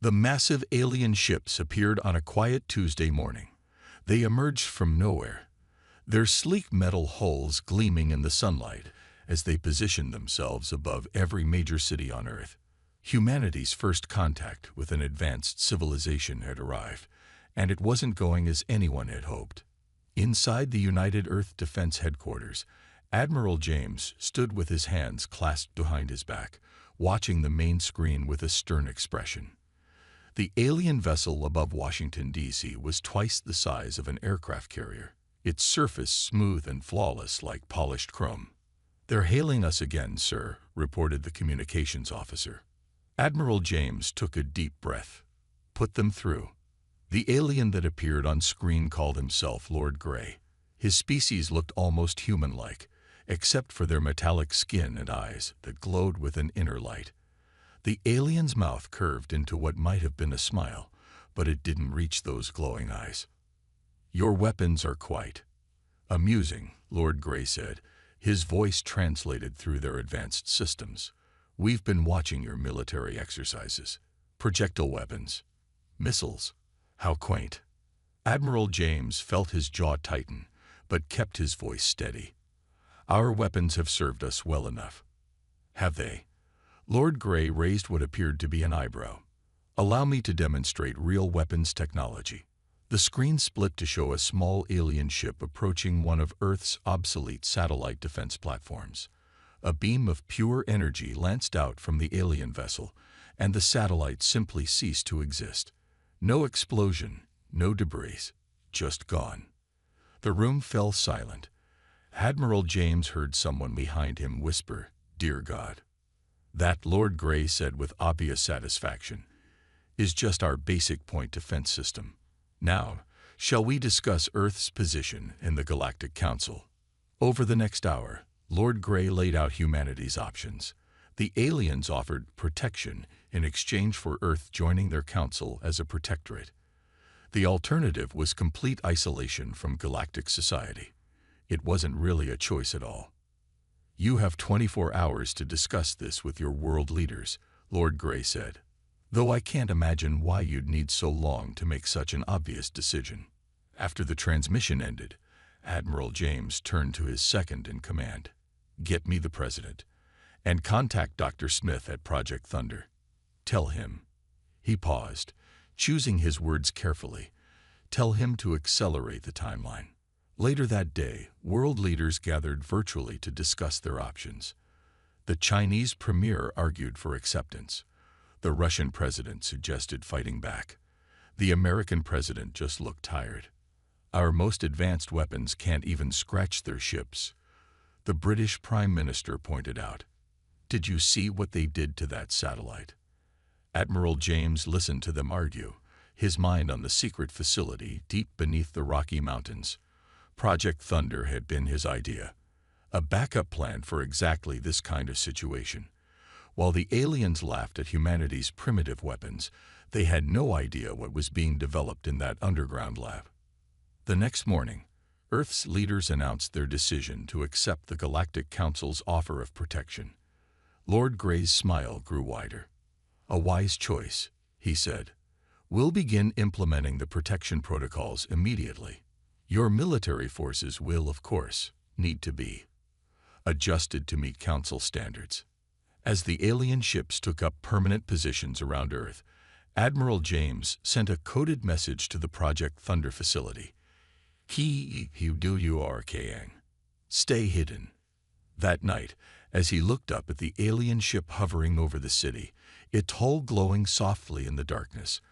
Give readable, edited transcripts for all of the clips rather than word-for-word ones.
The massive alien ships appeared on a quiet Tuesday morning. They emerged from nowhere, their sleek metal hulls gleaming in the sunlight as they positioned themselves above every major city on Earth. Humanity's first contact with an advanced civilization had arrived, and it wasn't going as anyone had hoped. Inside the United Earth Defense Headquarters, Admiral James stood with his hands clasped behind his back, watching the main screen with a stern expression. The alien vessel above Washington, D.C. was twice the size of an aircraft carrier, its surface smooth and flawless like polished chrome. "They're hailing us again, sir," reported the communications officer. Admiral James took a deep breath. "Put them through." The alien that appeared on screen called himself Lord Grey. His species looked almost human-like, except for their metallic skin and eyes that glowed with an inner light. The alien's mouth curved into what might have been a smile, but it didn't reach those glowing eyes. "Your weapons are quite amusing," Lord Grey said, his voice translated through their advanced systems. "We've been watching your military exercises. Projectile weapons. Missiles. How quaint." Admiral James felt his jaw tighten, but kept his voice steady. "Our weapons have served us well enough." "Have they?" Lord Grey raised what appeared to be an eyebrow. "Allow me to demonstrate real weapons technology." The screen split to show a small alien ship approaching one of Earth's obsolete satellite defense platforms. A beam of pure energy lanced out from the alien vessel, and the satellite simply ceased to exist. No explosion, no debris, just gone. The room fell silent. Admiral James heard someone behind him whisper, "Dear God." "That," Lord Grey said with obvious satisfaction, "is just our basic point defense system. Now, shall we discuss Earth's position in the Galactic Council?" Over the next hour, Lord Grey laid out humanity's options. The aliens offered protection in exchange for Earth joining their council as a protectorate. The alternative was complete isolation from galactic society. It wasn't really a choice at all. "You have 24 hours to discuss this with your world leaders," Lord Grey said. "Though I can't imagine why you'd need so long to make such an obvious decision." After the transmission ended, Admiral James turned to his second-in-command. "Get me the President, and contact Dr. Smith at Project Thunder. Tell him." He paused, choosing his words carefully. "Tell him to accelerate the timeline." Later that day, world leaders gathered virtually to discuss their options. The Chinese premier argued for acceptance. The Russian president suggested fighting back. The American president just looked tired. "Our most advanced weapons can't even scratch their ships," the British Prime Minister pointed out. "Did you see what they did to that satellite?" Admiral James listened to them argue, his mind on the secret facility deep beneath the Rocky Mountains. Project Thunder had been his idea, a backup plan for exactly this kind of situation. While the aliens laughed at humanity's primitive weapons, they had no idea what was being developed in that underground lab. The next morning, Earth's leaders announced their decision to accept the Galactic Council's offer of protection. Lord Grey's smile grew wider. "A wise choice," he said. "We'll begin implementing the protection protocols immediately. Your military forces will, of course, need to be adjusted to meet Council standards." As the alien ships took up permanent positions around Earth, Admiral James sent a coded message to the Project Thunder facility. Stay hidden." That night, as he looked up at the alien ship hovering over the city, its hull glowing softly in the darkness,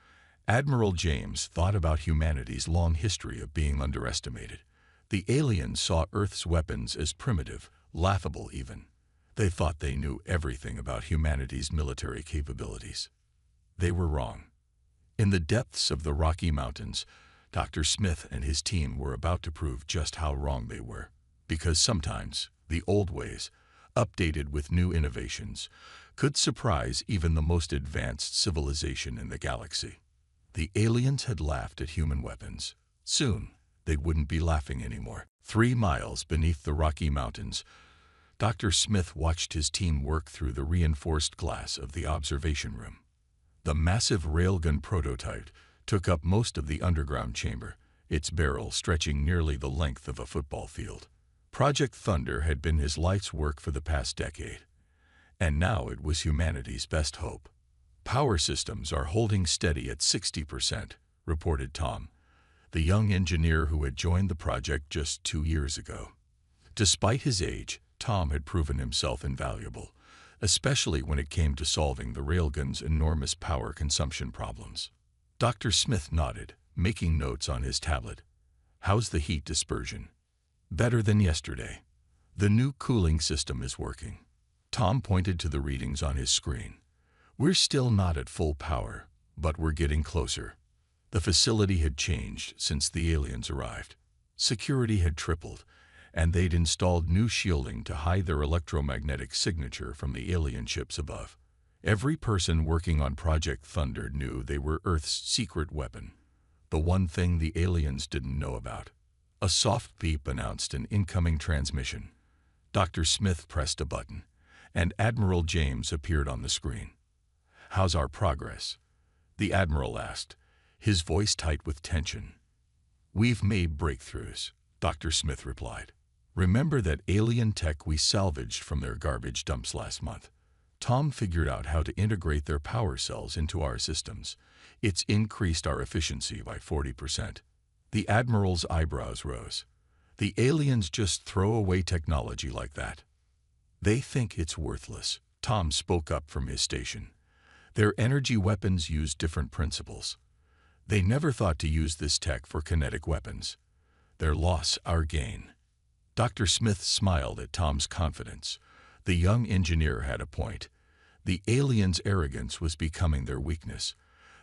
Admiral James thought about humanity's long history of being underestimated. The aliens saw Earth's weapons as primitive, laughable even. They thought they knew everything about humanity's military capabilities. They were wrong. In the depths of the Rocky Mountains, Dr. Smith and his team were about to prove just how wrong they were. Because sometimes, the old ways, updated with new innovations, could surprise even the most advanced civilization in the galaxy. The aliens had laughed at human weapons. Soon, they wouldn't be laughing anymore. 3 miles beneath the Rocky Mountains, Dr. Smith watched his team work through the reinforced glass of the observation room. The massive railgun prototype took up most of the underground chamber, its barrel stretching nearly the length of a football field. Project Thunder had been his life's work for the past decade, and now it was humanity's best hope. "Power systems are holding steady at 60%, reported Tom, the young engineer who had joined the project just 2 years ago. Despite his age, Tom had proven himself invaluable, especially when it came to solving the railgun's enormous power consumption problems. Dr. Smith nodded, making notes on his tablet. "How's the heat dispersion?" "Better than yesterday. The new cooling system is working." Tom pointed to the readings on his screen. "We're still not at full power, but we're getting closer." The facility had changed since the aliens arrived. Security had tripled, and they'd installed new shielding to hide their electromagnetic signature from the alien ships above. Every person working on Project Thunder knew they were Earth's secret weapon, the one thing the aliens didn't know about. A soft beep announced an incoming transmission. Dr. Smith pressed a button, and Admiral James appeared on the screen. "How's our progress?" the Admiral asked, his voice tight with tension. "We've made breakthroughs," Dr. Smith replied. "Remember that alien tech we salvaged from their garbage dumps last month? Tom figured out how to integrate their power cells into our systems. It's increased our efficiency by 40%. The Admiral's eyebrows rose. "The aliens just throw away technology like that?" "They think it's worthless," Tom spoke up from his station. "Their energy weapons use different principles. They never thought to use this tech for kinetic weapons. Their loss, our gain." Dr. Smith smiled at Tom's confidence. The young engineer had a point. The aliens' arrogance was becoming their weakness.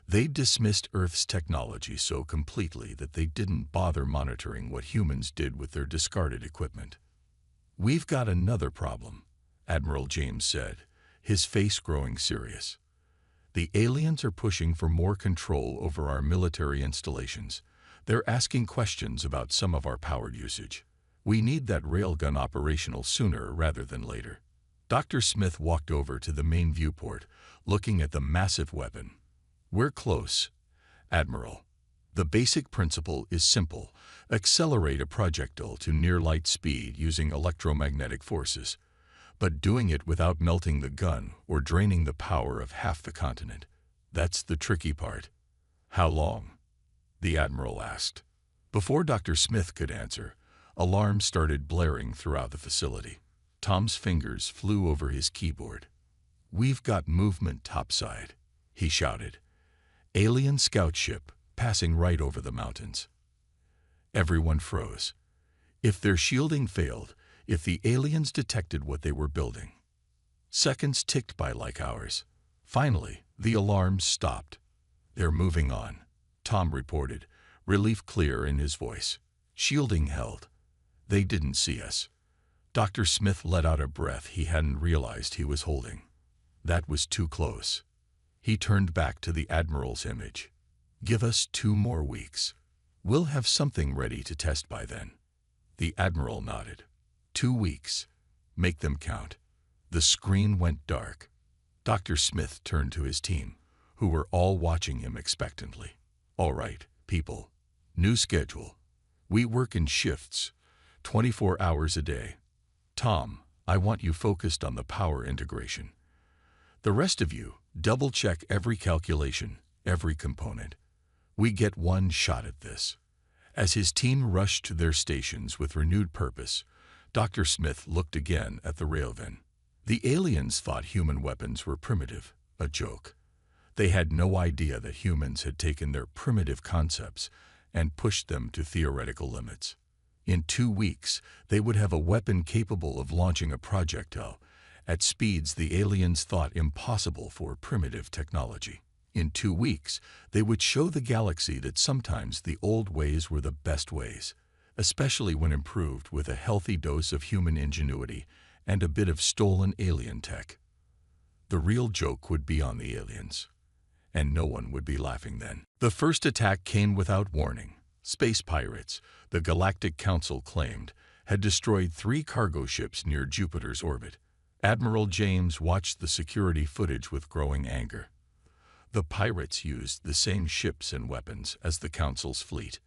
They dismissed Earth's technology so completely that they didn't bother monitoring what humans did with their discarded equipment. "We've got another problem," Admiral James said, his face growing serious. "The aliens are pushing for more control over our military installations. They're asking questions about some of our power usage. We need that railgun operational sooner rather than later." Dr. Smith walked over to the main viewport, looking at the massive weapon. "We're close, Admiral. The basic principle is simple: accelerate a projectile to near-light speed using electromagnetic forces, but doing it without melting the gun or draining the power of half the continent. That's the tricky part." "How long?" the Admiral asked. Before Dr. Smith could answer, alarms started blaring throughout the facility. Tom's fingers flew over his keyboard. "We've got movement topside," he shouted. "Alien scout ship passing right over the mountains." Everyone froze. If their shielding failed, if the aliens detected what they were building. Seconds ticked by like hours. Finally, the alarms stopped. "They're moving on," Tom reported, relief clear in his voice. "Shielding held. They didn't see us." Dr. Smith let out a breath he hadn't realized he was holding. That was too close. He turned back to the Admiral's image. "Give us 2 more weeks. We'll have something ready to test by then." The Admiral nodded. 2 weeks. Make them count." The screen went dark. Dr. Smith turned to his team, who were all watching him expectantly. "All right, people. New schedule. We work in shifts, 24 hours a day. Tom, I want you focused on the power integration. The rest of you, double-check every calculation, every component. We get one shot at this." As his team rushed to their stations with renewed purpose, Dr. Smith looked again at the railgun. The aliens thought human weapons were primitive, a joke. They had no idea that humans had taken their primitive concepts and pushed them to theoretical limits. In 2 weeks, they would have a weapon capable of launching a projectile at speeds the aliens thought impossible for primitive technology. In 2 weeks, they would show the galaxy that sometimes the old ways were the best ways, especially when improved with a healthy dose of human ingenuity and a bit of stolen alien tech. The real joke would be on the aliens, and no one would be laughing then. The first attack came without warning. Space pirates, the Galactic Council claimed, had destroyed 3 cargo ships near Jupiter's orbit. Admiral James watched the security footage with growing anger. The pirates used the same ships and weapons as the Council's fleet.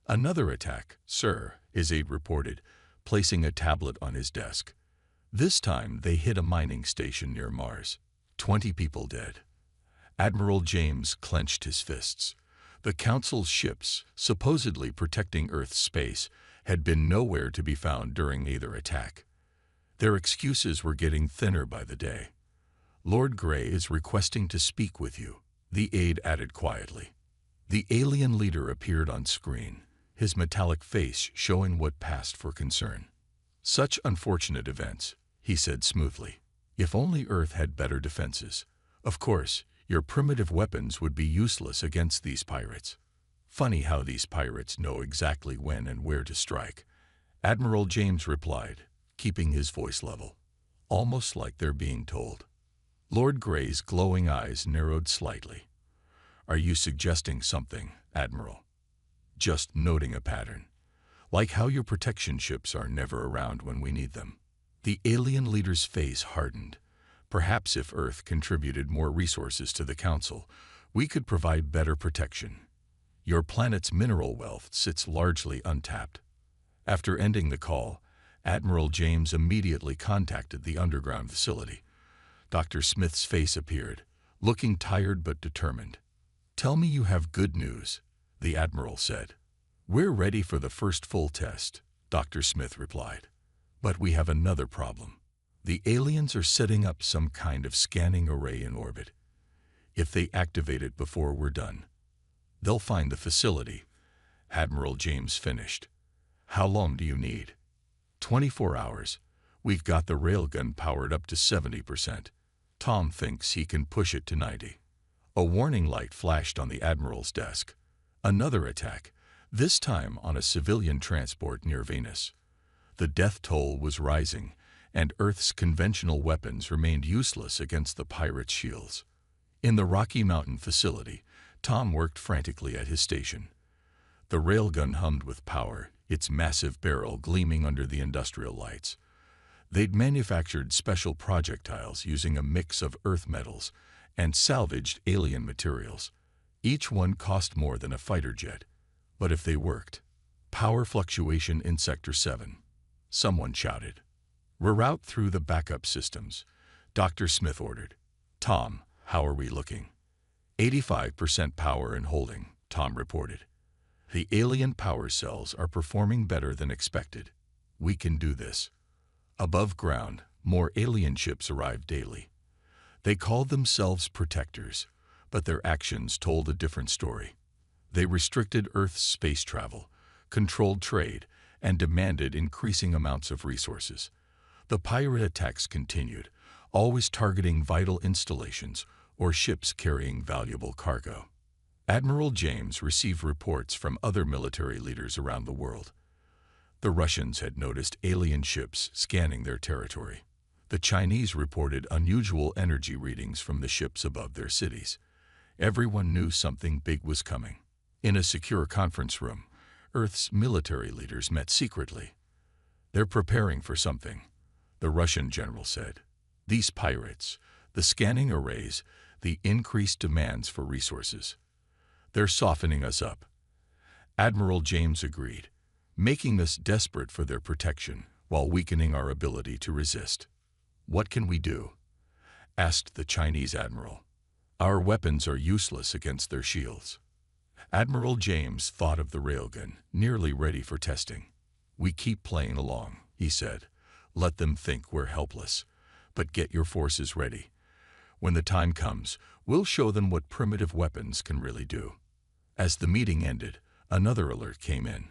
Another attack, sir, his aide reported, placing a tablet on his desk. This time they hit a mining station near Mars. 20 people dead. Admiral James clenched his fists. The Council's ships, supposedly protecting Earth's space, had been nowhere to be found during either attack. Their excuses were getting thinner by the day. Lord Grey is requesting to speak with you, the aide added quietly. The alien leader appeared on screen, his metallic face showing what passed for concern. Such unfortunate events, he said smoothly. If only Earth had better defenses. Of course, your primitive weapons would be useless against these pirates. Funny how these pirates know exactly when and where to strike. Admiral James replied, keeping his voice level, almost like they're being told. Lord Grey's glowing eyes narrowed slightly. Are you suggesting something, Admiral? Just noting a pattern. Like how your protection ships are never around when we need them. The alien leader's face hardened. Perhaps if Earth contributed more resources to the Council, we could provide better protection. Your planet's mineral wealth sits largely untapped. After ending the call, Admiral James immediately contacted the underground facility. Dr. Smith's face appeared, looking tired but determined. Tell me you have good news, the Admiral said. We're ready for the first full test, Dr. Smith replied. But we have another problem. The aliens are setting up some kind of scanning array in orbit. If they activate it before we're done, they'll find the facility. Admiral James finished. How long do you need? 24 hours. We've got the railgun powered up to 70%. Tom thinks he can push it to 90. A warning light flashed on the Admiral's desk. Another attack, this time on a civilian transport near Venus. The death toll was rising, and Earth's conventional weapons remained useless against the pirates' shields. In the Rocky Mountain facility, Tom worked frantically at his station. The railgun hummed with power, its massive barrel gleaming under the industrial lights. They'd manufactured special projectiles using a mix of earth metals and salvaged alien materials. Each one cost more than a fighter jet. But if they worked, power fluctuation in Sector 7. Someone shouted. Reroute through the backup systems, Dr. Smith ordered. Tom, how are we looking? 85% power and holding, Tom reported. The alien power cells are performing better than expected. We can do this. Above ground, more alien ships arrived daily. They called themselves protectors, but their actions told a different story. They restricted Earth's space travel, controlled trade, and demanded increasing amounts of resources. The pirate attacks continued, always targeting vital installations or ships carrying valuable cargo. Admiral James received reports from other military leaders around the world. The Russians had noticed alien ships scanning their territory. The Chinese reported unusual energy readings from the ships above their cities. Everyone knew something big was coming. In a secure conference room, Earth's military leaders met secretly. They're preparing for something, the Russian general said. These pirates, the scanning arrays, the increased demands for resources. They're softening us up. Admiral James agreed, making us desperate for their protection while weakening our ability to resist. What can we do? Asked the Chinese admiral. Our weapons are useless against their shields. Admiral James thought of the railgun, nearly ready for testing. We keep playing along, he said. Let them think we're helpless. But get your forces ready. When the time comes, we'll show them what primitive weapons can really do. As the meeting ended, another alert came in.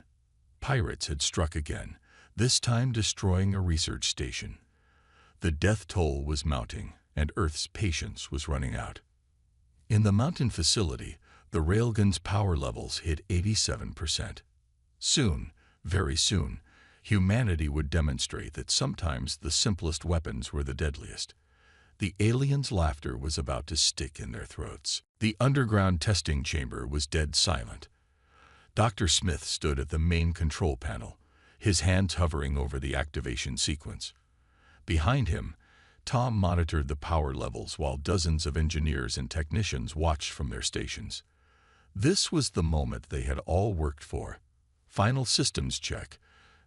Pirates had struck again, this time destroying a research station. The death toll was mounting, and Earth's patience was running out. In the mountain facility, the railgun's power levels hit 87%. Soon, very soon, humanity would demonstrate that sometimes the simplest weapons were the deadliest. The aliens' laughter was about to stick in their throats. The underground testing chamber was dead silent. Dr. Smith stood at the main control panel, his hands hovering over the activation sequence. Behind him, Tom monitored the power levels while dozens of engineers and technicians watched from their stations. This was the moment they had all worked for. "Final systems check,"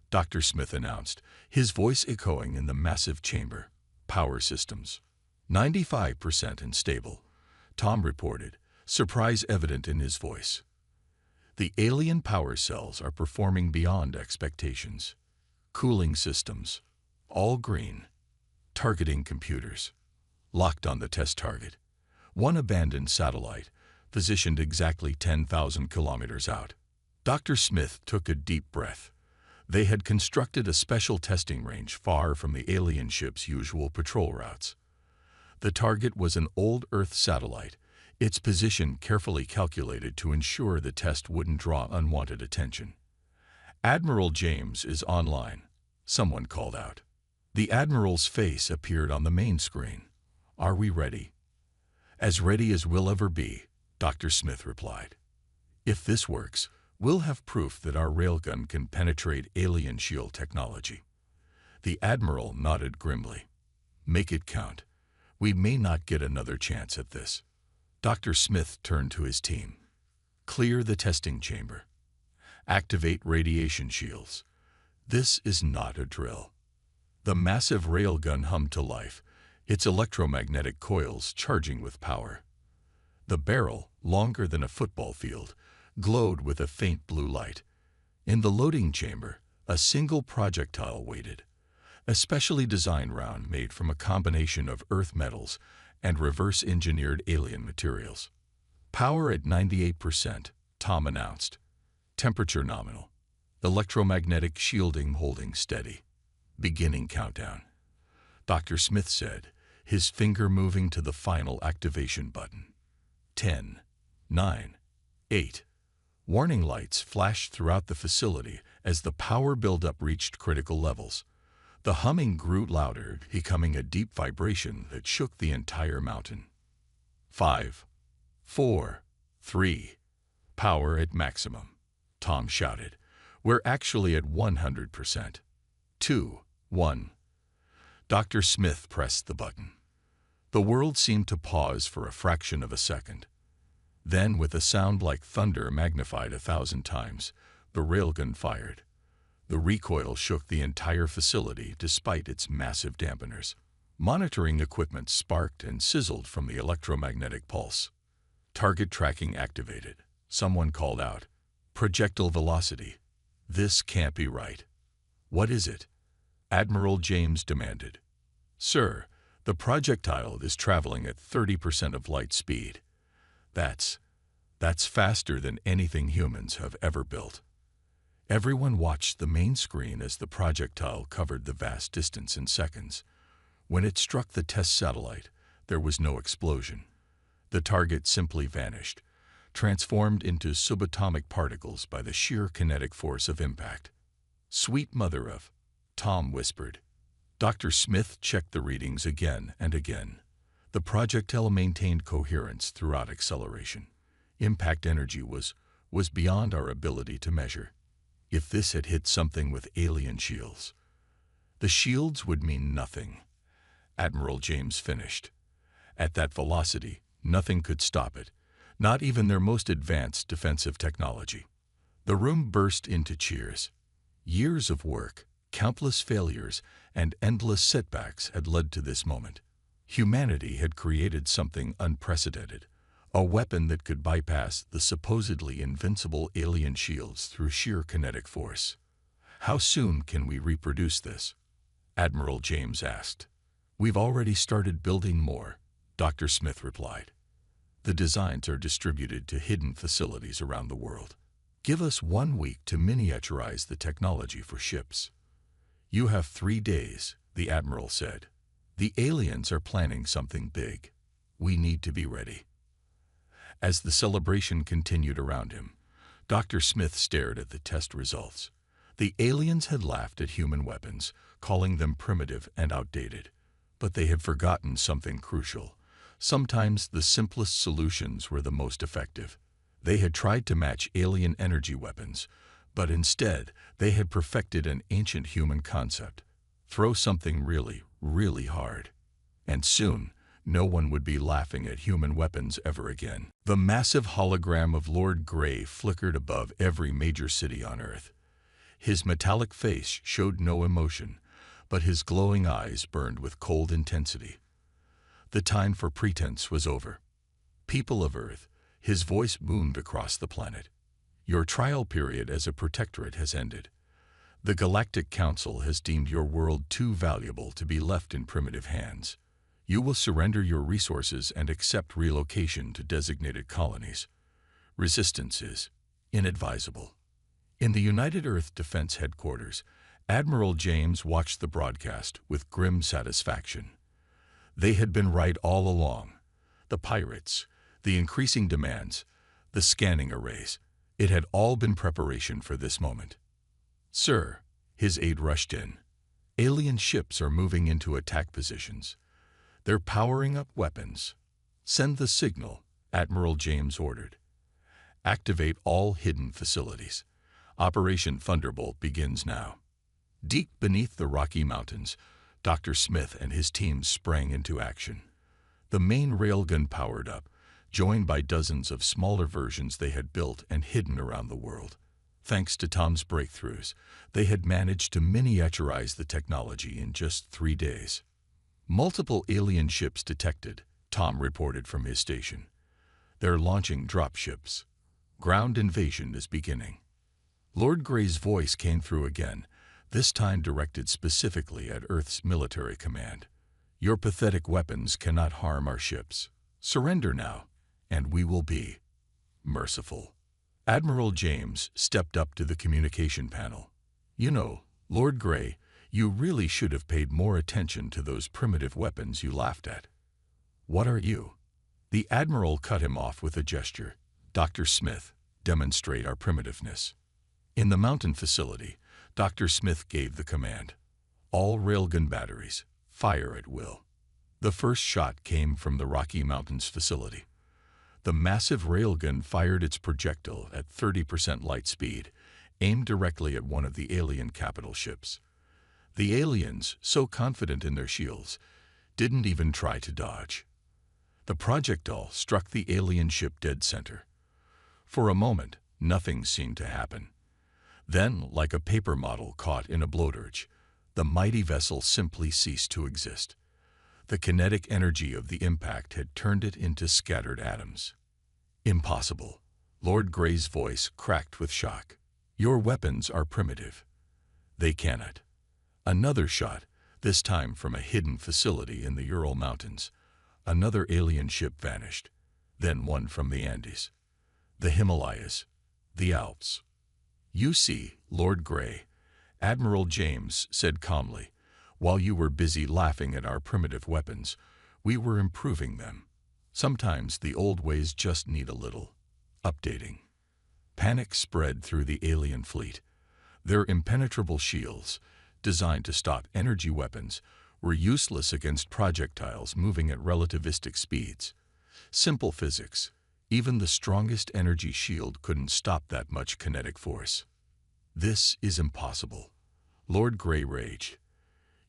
Dr. Smith announced, his voice echoing in the massive chamber. "Power systems. 95% and stable," Tom reported, surprise evident in his voice. "The alien power cells are performing beyond expectations. Cooling systems, all green. Targeting computers, locked on the test target. One abandoned satellite, positioned exactly 10,000 kilometers out." Dr. Smith took a deep breath. They had constructed a special testing range far from the alien ship's usual patrol routes. The target was an old Earth satellite, its position carefully calculated to ensure the test wouldn't draw unwanted attention. "Admiral James is online," someone called out. The Admiral's face appeared on the main screen. "Are we ready?" "As ready as we'll ever be," Dr. Smith replied. "If this works, we'll have proof that our railgun can penetrate alien shield technology." The Admiral nodded grimly. "Make it count. We may not get another chance at this." Dr. Smith turned to his team. "Clear the testing chamber. Activate radiation shields. This is not a drill." The massive railgun hummed to life, its electromagnetic coils charging with power. The barrel, longer than a football field, glowed with a faint blue light. In the loading chamber, a single projectile waited, a specially designed round made from a combination of earth metals and reverse-engineered alien materials. "Power at 98%, Tom announced. "Temperature nominal. Electromagnetic shielding holding steady. Beginning countdown." Dr. Smith said, his finger moving to the final activation button. 10, 9, 8. Warning lights flashed throughout the facility as the power buildup reached critical levels. The humming grew louder, becoming a deep vibration that shook the entire mountain. 5, 4, 3. "Power at maximum," Tom shouted. "We're actually at 100%. 2, 1. Dr. Smith pressed the button. The world seemed to pause for a fraction of a second. Then, with a sound like thunder magnified 1,000 times, the railgun fired. The recoil shook the entire facility despite its massive dampeners. Monitoring equipment sparked and sizzled from the electromagnetic pulse. "Target tracking activated," someone called out. "Projectile velocity. This can't be right." "What is it?" Admiral James demanded. "Sir, the projectile is traveling at 30% of light speed. That's faster than anything humans have ever built." Everyone watched the main screen as the projectile covered the vast distance in seconds. When it struck the test satellite, there was no explosion. The target simply vanished, transformed into subatomic particles by the sheer kinetic force of impact. "Sweet mother of," Tom whispered. Dr. Smith checked the readings again and again. The projectile maintained coherence throughout acceleration. Impact energy was beyond our ability to measure. If this had hit something with alien shields, the shields would mean nothing. Admiral James finished. At that velocity, nothing could stop it, not even their most advanced defensive technology. The room burst into cheers. Years of work, countless failures, and endless setbacks had led to this moment. Humanity had created something unprecedented, a weapon that could bypass the supposedly invincible alien shields through sheer kinetic force. "How soon can we reproduce this?" Admiral James asked. "We've already started building more," Dr. Smith replied. "The designs are distributed to hidden facilities around the world. Give us 1 week to miniaturize the technology for ships." "You have 3 days," the Admiral said. "The aliens are planning something big. We need to be ready." As the celebration continued around him, Dr. Smith stared at the test results. The aliens had laughed at human weapons, calling them primitive and outdated. But they had forgotten something crucial. Sometimes the simplest solutions were the most effective. They had tried to match alien energy weapons, but instead they had perfected an ancient human concept: throw something really, really hard. And soon, no one would be laughing at human weapons ever again. The massive hologram of Lord Grey flickered above every major city on Earth. His metallic face showed no emotion, but his glowing eyes burned with cold intensity. The time for pretense was over. People of Earth, his voice boomed across the planet. Your trial period as a protectorate has ended. The Galactic Council has deemed your world too valuable to be left in primitive hands. You will surrender your resources and accept relocation to designated colonies. Resistance is inadvisable. In the United Earth Defense Headquarters, Admiral James watched the broadcast with grim satisfaction. They had been right all along. The pirates, the increasing demands, the scanning arrays, it had all been preparation for this moment. Sir, his aide rushed in. Alien ships are moving into attack positions. They're powering up weapons. Send the signal, Admiral James ordered. Activate all hidden facilities. Operation Thunderbolt begins now. Deep beneath the Rocky Mountains, Dr. Smith and his team sprang into action. The main railgun powered up, joined by dozens of smaller versions they had built and hidden around the world. Thanks to Tom's breakthroughs, they had managed to miniaturize the technology in just 3 days. Multiple alien ships detected, Tom reported from his station. They're launching dropships. Ground invasion is beginning. Lord Grey's voice came through again, this time directed specifically at Earth's military command. Your pathetic weapons cannot harm our ships. Surrender now, and we will be merciful. Admiral James stepped up to the communication panel. You know, Lord Grey, you really should have paid more attention to those primitive weapons you laughed at. What are you? The Admiral cut him off with a gesture. Dr. Smith, demonstrate our primitiveness. In the mountain facility, Dr. Smith gave the command. All railgun batteries, fire at will. The first shot came from the Rocky Mountains facility. The massive railgun fired its projectile at 30% light speed, aimed directly at one of the alien capital ships. The aliens, so confident in their shields, didn't even try to dodge. The projectile struck the alien ship dead center. For a moment, nothing seemed to happen. Then, like a paper model caught in a blowtorch, the mighty vessel simply ceased to exist. The kinetic energy of the impact had turned it into scattered atoms. Impossible. Lord Grey's voice cracked with shock. Your weapons are primitive. They cannot. Another shot, this time from a hidden facility in the Ural Mountains. Another alien ship vanished. Then one from the Andes, the Himalayas, the Alps. You see, Lord Grey, Admiral James said calmly, while you were busy laughing at our primitive weapons, we were improving them. Sometimes the old ways just need a little updating. Panic spread through the alien fleet. Their impenetrable shields, designed to stop energy weapons, were useless against projectiles moving at relativistic speeds. Simple physics. Even the strongest energy shield couldn't stop that much kinetic force. This is impossible. Lord Grey raged.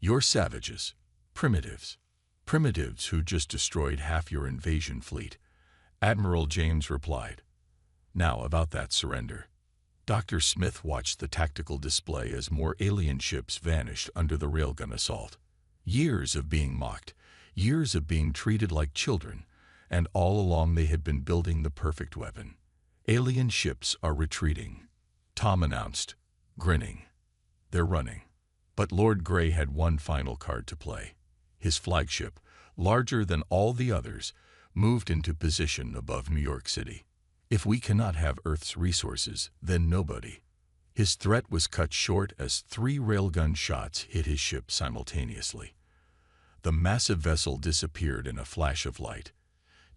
You're savages. Primitives. Primitives who just destroyed half your invasion fleet. Admiral James replied. Now about that surrender. Dr. Smith watched the tactical display as more alien ships vanished under the railgun assault. Years of being mocked, years of being treated like children, and all along they had been building the perfect weapon. Alien ships are retreating, Tom announced, grinning. They're running. But Lord Grey had one final card to play. His flagship, larger than all the others, moved into position above New York City. If we cannot have Earth's resources, then nobody. His threat was cut short as 3 railgun shots hit his ship simultaneously. The massive vessel disappeared in a flash of light,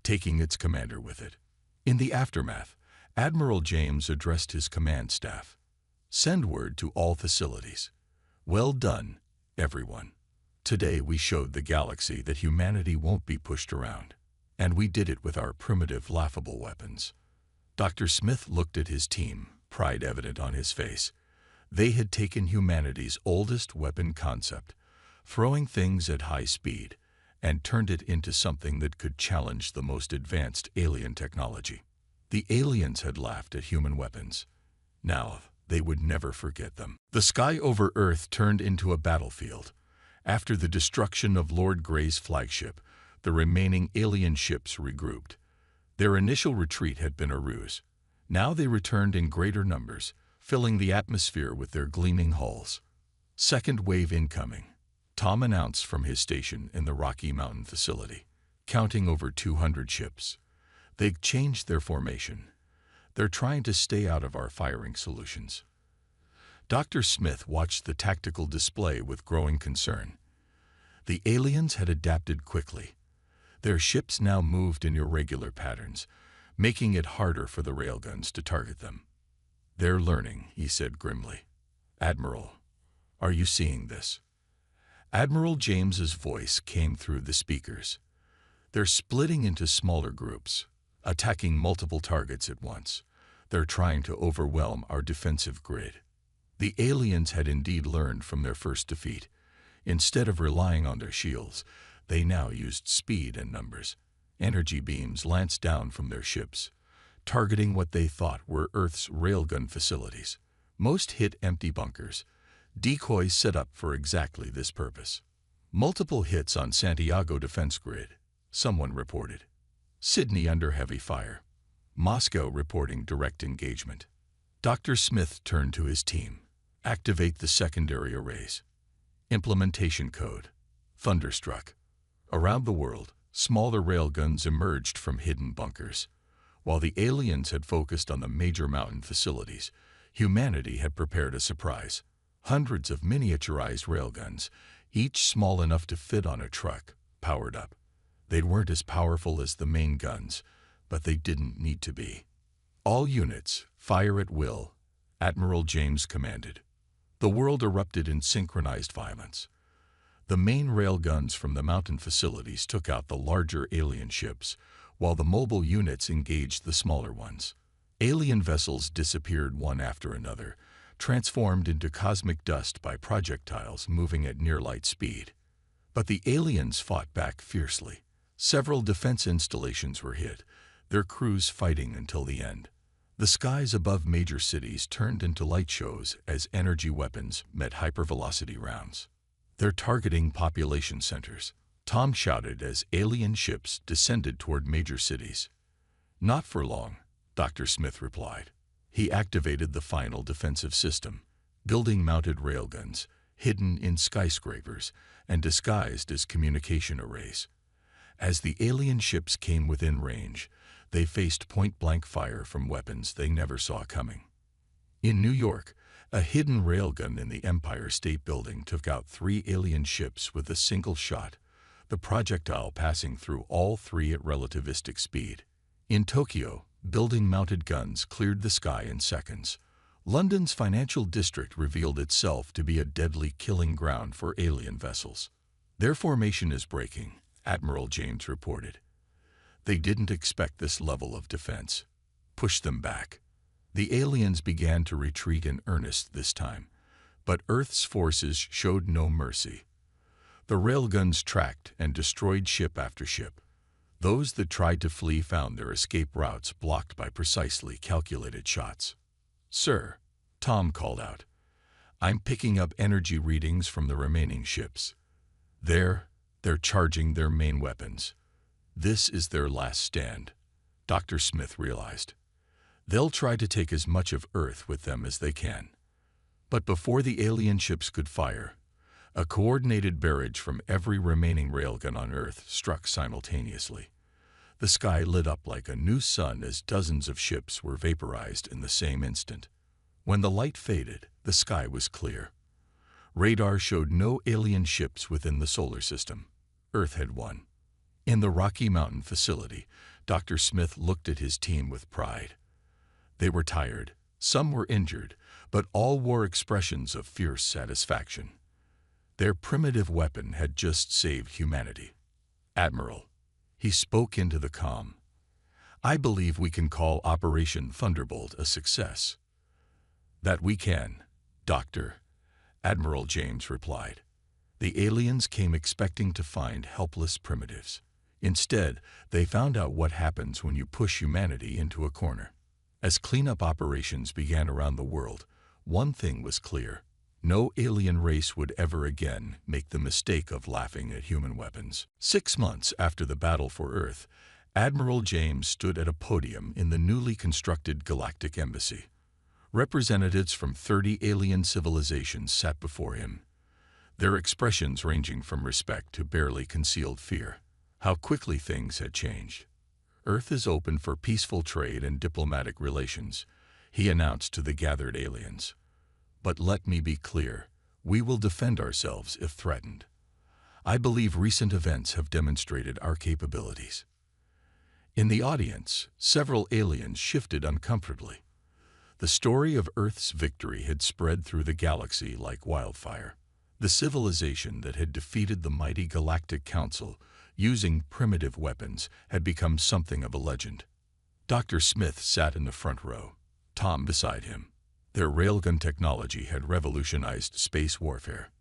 taking its commander with it. In the aftermath, Admiral James addressed his command staff. Send word to all facilities. Well done, everyone. Today we showed the galaxy that humanity won't be pushed around. And we did it with our primitive, laughable weapons. Dr. Smith looked at his team, pride evident on his face. They had taken humanity's oldest weapon concept, throwing things at high speed, and turned it into something that could challenge the most advanced alien technology. The aliens had laughed at human weapons. Now, they would never forget them. The sky over Earth turned into a battlefield. After the destruction of Lord Grey's flagship, the remaining alien ships regrouped. Their initial retreat had been a ruse. Now they returned in greater numbers, filling the atmosphere with their gleaming hulls. Second wave incoming, Tom announced from his station in the Rocky Mountain facility, counting over 200 ships. They've changed their formation. They're trying to stay out of our firing solutions. Dr. Smith watched the tactical display with growing concern. The aliens had adapted quickly. Their ships now moved in irregular patterns, making it harder for the railguns to target them. "They're learning," he said grimly. "Admiral, are you seeing this?" Admiral James's voice came through the speakers. "They're splitting into smaller groups, attacking multiple targets at once. They're trying to overwhelm our defensive grid." The aliens had indeed learned from their first defeat. Instead of relying on their shields, they now used speed and numbers. Energy beams lanced down from their ships, targeting what they thought were Earth's railgun facilities. Most hit empty bunkers, decoys set up for exactly this purpose. "Multiple hits on Santiago defense grid," someone reported. "Sydney under heavy fire. Moscow reporting direct engagement." Dr. Smith turned to his team. "Activate the secondary arrays." Implementation code. Thunderstruck. Around the world, smaller railguns emerged from hidden bunkers. While the aliens had focused on the major mountain facilities, humanity had prepared a surprise. Hundreds of miniaturized railguns, each small enough to fit on a truck, powered up. They weren't as powerful as the main guns, but they didn't need to be. "All units, fire at will," Admiral James commanded. The world erupted in synchronized violence. The main railguns from the mountain facilities took out the larger alien ships, while the mobile units engaged the smaller ones. Alien vessels disappeared one after another, transformed into cosmic dust by projectiles moving at near-light speed. But the aliens fought back fiercely. Several defense installations were hit, their crews fighting until the end. The skies above major cities turned into light shows as energy weapons met hypervelocity rounds. "They're targeting population centers," Tom shouted as alien ships descended toward major cities. "Not for long," Dr. Smith replied. He activated the final defensive system, building-mounted railguns, hidden in skyscrapers and disguised as communication arrays. As the alien ships came within range, they faced point-blank fire from weapons they never saw coming. In New York, a hidden railgun in the Empire State Building took out 3 alien ships with a single shot, the projectile passing through all 3 at relativistic speed. In Tokyo, building-mounted guns cleared the sky in seconds. London's financial district revealed itself to be a deadly killing ground for alien vessels. "Their formation is breaking," Admiral James reported. "They didn't expect this level of defense. Push them back." The aliens began to retreat in earnest this time, but Earth's forces showed no mercy. The railguns tracked and destroyed ship after ship. Those that tried to flee found their escape routes blocked by precisely calculated shots. "Sir," Tom called out, "I'm picking up energy readings from the remaining ships. They're charging their main weapons. This is their last stand," Dr. Smith realized. "They'll try to take as much of Earth with them as they can." But before the alien ships could fire, a coordinated barrage from every remaining railgun on Earth struck simultaneously. The sky lit up like a new sun as dozens of ships were vaporized in the same instant. When the light faded, the sky was clear. Radar showed no alien ships within the solar system. Earth had won. In the Rocky Mountain facility, Dr. Smith looked at his team with pride. They were tired, some were injured, but all wore expressions of fierce satisfaction. Their primitive weapon had just saved humanity. "Admiral," he spoke into the comm, "I believe we can call Operation Thunderbolt a success." "That we can, Doctor," Admiral James replied. The aliens came expecting to find helpless primitives. Instead, they found out what happens when you push humanity into a corner. As cleanup operations began around the world, one thing was clear. No alien race would ever again make the mistake of laughing at human weapons. 6 months after the battle for Earth, Admiral James stood at a podium in the newly constructed Galactic Embassy. Representatives from 30 alien civilizations sat before him, their expressions ranging from respect to barely concealed fear. How quickly things had changed. Earth is open for peaceful trade and diplomatic relations, he announced to the gathered aliens. But let me be clear, we will defend ourselves if threatened. I believe recent events have demonstrated our capabilities. In the audience, several aliens shifted uncomfortably. The story of Earth's victory had spread through the galaxy like wildfire. The civilization that had defeated the mighty Galactic Council using primitive weapons had become something of a legend. Dr. Smith sat in the front row, Tom beside him. Their railgun technology had revolutionized space warfare.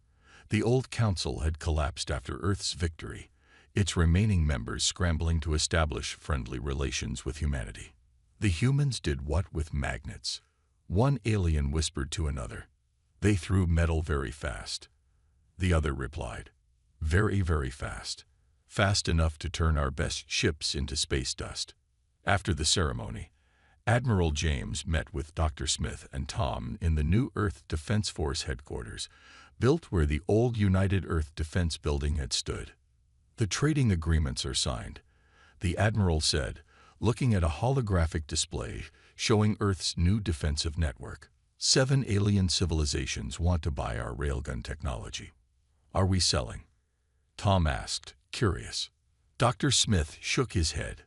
The old council had collapsed after Earth's victory, its remaining members scrambling to establish friendly relations with humanity. The humans did what with magnets? One alien whispered to another. They threw metal very fast. The other replied, very, very fast. Fast enough to turn our best ships into space dust. After the ceremony, Admiral James met with Dr. Smith and Tom in the new Earth Defense Force headquarters, built where the old United Earth Defense Building had stood. The trading agreements are signed, the Admiral said, looking at a holographic display showing Earth's new defensive network. 7 alien civilizations want to buy our railgun technology. Are we selling? Tom asked, curious. Dr. Smith shook his head.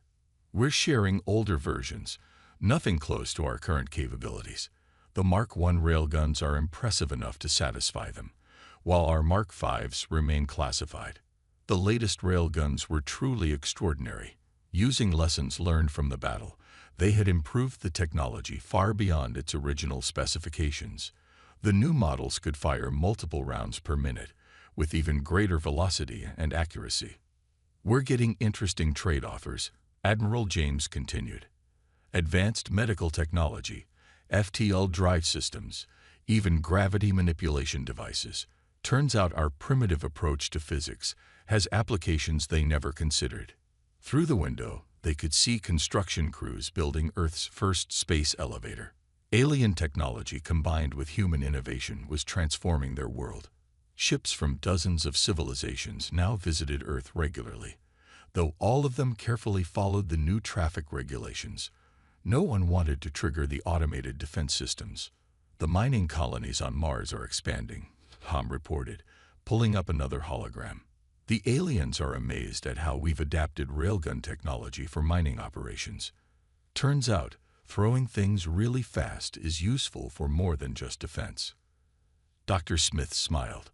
We're sharing older versions, nothing close to our current capabilities. The Mark I railguns are impressive enough to satisfy them, while our Mark Vs remain classified. The latest railguns were truly extraordinary. Using lessons learned from the battle, they had improved the technology far beyond its original specifications. The new models could fire multiple rounds per minute, with even greater velocity and accuracy. We're getting interesting trade offers, Admiral James continued. Advanced medical technology, FTL drive systems, even gravity manipulation devices. Turns out our primitive approach to physics has applications they never considered. Through the window, they could see construction crews building Earth's first space elevator. Alien technology combined with human innovation was transforming their world. Ships from dozens of civilizations now visited Earth regularly. Though all of them carefully followed the new traffic regulations, no one wanted to trigger the automated defense systems. The mining colonies on Mars are expanding, Tom reported, pulling up another hologram. The aliens are amazed at how we've adapted railgun technology for mining operations. Turns out, throwing things really fast is useful for more than just defense. Dr. Smith smiled.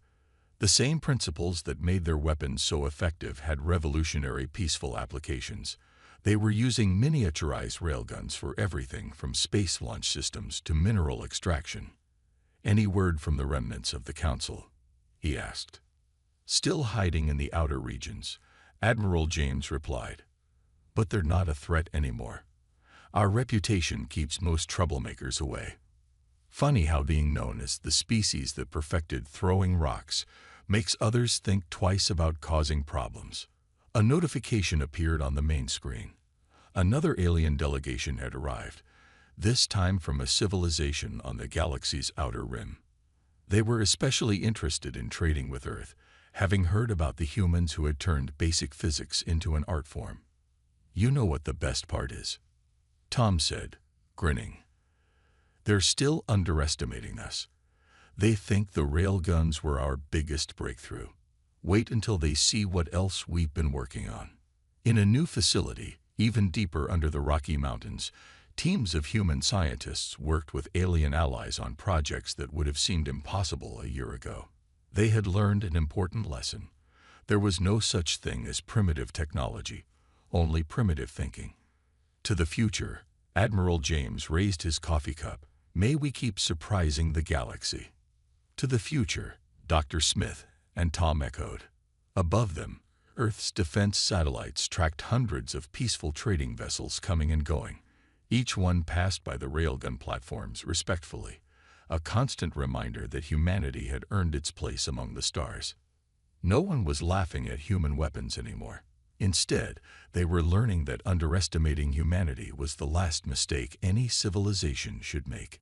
The same principles that made their weapons so effective had revolutionary peaceful applications. They were using miniaturized railguns for everything from space launch systems to mineral extraction. Any word from the remnants of the council? He asked. Still hiding in the outer regions, Admiral James replied. But they're not a threat anymore. Our reputation keeps most troublemakers away. Funny how being known as the species that perfected throwing rocks makes others think twice about causing problems. A notification appeared on the main screen. Another alien delegation had arrived, this time from a civilization on the galaxy's outer rim. They were especially interested in trading with Earth, having heard about the humans who had turned basic physics into an art form. You know what the best part is, Tom said, grinning. They're still underestimating us. They think the railguns were our biggest breakthrough. Wait until they see what else we've been working on. In a new facility, even deeper under the Rocky Mountains, teams of human scientists worked with alien allies on projects that would have seemed impossible a year ago. They had learned an important lesson. There was no such thing as primitive technology, only primitive thinking. To the future, Admiral James raised his coffee cup. May we keep surprising the galaxy. To the future, Dr. Smith And Tom echoed. Above them, Earth's defense satellites tracked hundreds of peaceful trading vessels coming and going. Each one passed by the Railgun platforms respectfully, a constant reminder that humanity had earned its place among the stars. No one was laughing at human weapons anymore. Instead, they were learning that underestimating humanity was the last mistake any civilization should make.